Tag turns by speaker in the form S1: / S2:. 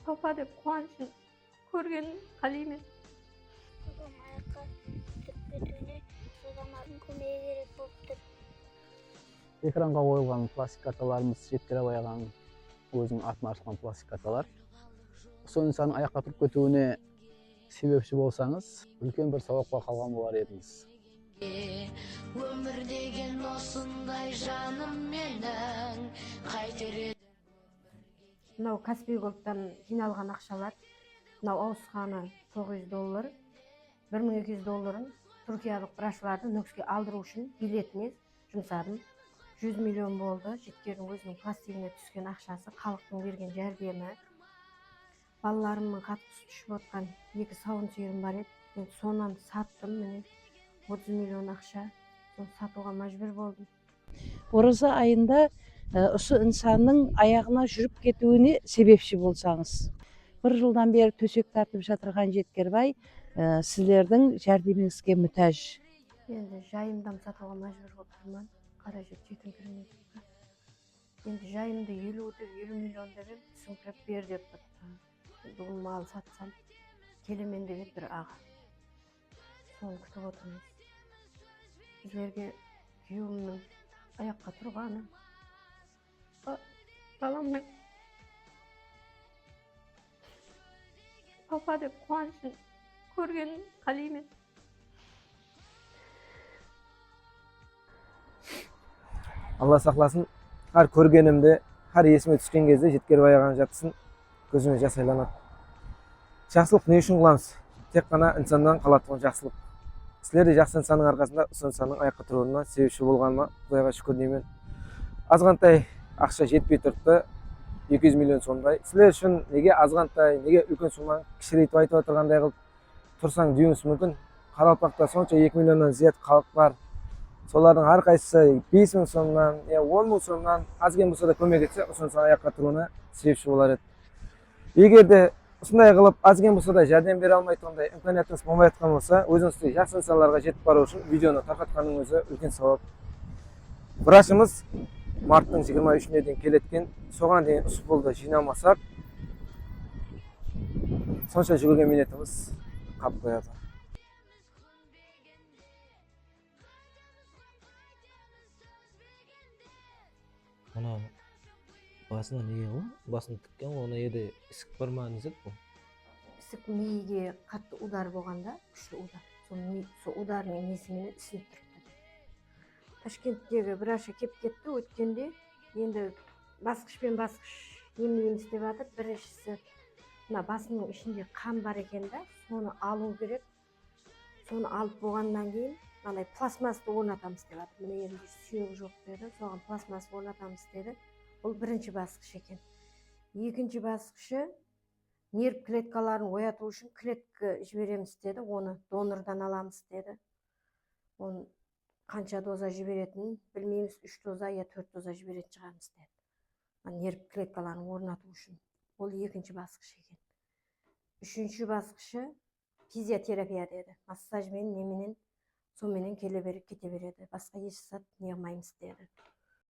S1: Papa dep kuançyn körgen hal emes.
S2: Ayakka tüpketine sodamadın kömeği gerek bolupdyr.
S3: Ekranга коюлган пластик карталарыбыз жеткире албаган өзүнүн атына ачкан пластик карталар. Ошол инсандын аякка туруп кетүүнү себепчи болсаңыз, үлкен бир сабакка калган болар едиңиз.
S4: Өмір деген осындай жаным менің қайтер.
S1: Мынау Каспий Голдтан жиналган акчалар, мынау оозхана $900, $1200 Түркиялык врачтарды нөкске алдыруу үчүн билетине жумсадым. 100 миллион болду. Жеткердин өзүнүн пластигине түшкөн акчасы, калктын берген жардамы. Балаларымдын катысы түшүп аткан 2 сабын сүйөрүм бар эди. Мен сонун саттым, мени 30 миллион акча сатууга мажбур болдум.
S5: Ораза айында ошо инсандын аягына жүрүп кетүүнү себепчи болсаңыз. 1 жылдан бери төсөк тартып жатырган Жеткербай силердин жардамыңызга мутаж.
S1: Енді жайымдан сатууга мажбур болуп турман. Каражат жетиңкирмей турду. Енді жайымды 50 миллион деп сыңкырап бер деп атты. Бүгүн мал сатсам келемен деп бир ага. Соны күтүп отурмуз. Силерге күйөөмдүн аякка турганы. Баламдын папа деп кубанычын көргенин хал эмен.
S6: Алла сакласын, har көргенімде, har есіме түскен кезде Жеткербай ағаның жатысын көзіме жас айланат. Жақсылық не үшін қыламыз? Тек қана инсандан қалатқан жақсылық. Сілер де жақсы инсанның арқасында осы инсанның аяққа тұруына себепші болғаныма Құдайға шүкір деймін. Азғантай ақша жетпей тұрды, 200 миллион сомдай. Сілер үшін неге азғантай, неге үлкен суманы кішірейтіп айтып отырғандай қылып тұрсаң деуіңіз мүмкін. Қарақалпақта сонша 2 миллионнан зият халық бар. Солардың әрқайсысы 5 мың сомнан, 10 мың сомнан азген болса да көмек етсе, осының аяққа тұруына себепші болар еді. Егер де осындай қылып азген болса да жәрдем бере алмайтындай имканиятыңыз болмай жатқан болса, өзіңізді жақсы инсандарға жетіп бару үшін видеоны тарқатқанның өзі үлкен сауап. Врачымыз марттың 23-іне дейін келеткен, соған дейін ұсыпылды жинамасақ, сонша жүгірген минетіміз қап қояды.
S7: Ana basına niye o? Basını tıkken ona yedi isik barmağını izet bu.
S1: Исик мээге катты удар болгондо, күчтүү удар. Сол удардын несі менен исинип турду. Ташкенттеги врачка кеп кетти, өткөндө енді баскычпен баскыч эмнеймиз деп атат. Биринчиси мына басынын ичинде кан бар экен да, сону алуу керек. Сону алып болгондон кийин андай пластмассты орнатамыз деп атат. Мына жерде сүйөк жок деди, согон пластмасс орнатамыз деди. Бул биринчи баскыч экен. Экинчи баскычы нерв клеткаларын оятуу үчүн клетка жиберемиз деди, оны донордон аламыз деди. Оны канча доза жиберетинин билмейбиз, 3 доза я 4 доза жиберет чыгармыз деди. Нерв клеткаларын орнатуу үчүн. Бул экинчи баскыч экен. Үчүнчү баскычы физиотерапия деди. Массаж менен неменен со менен келе берип кете береді. Басқа еш зат не кылмайбыз деди.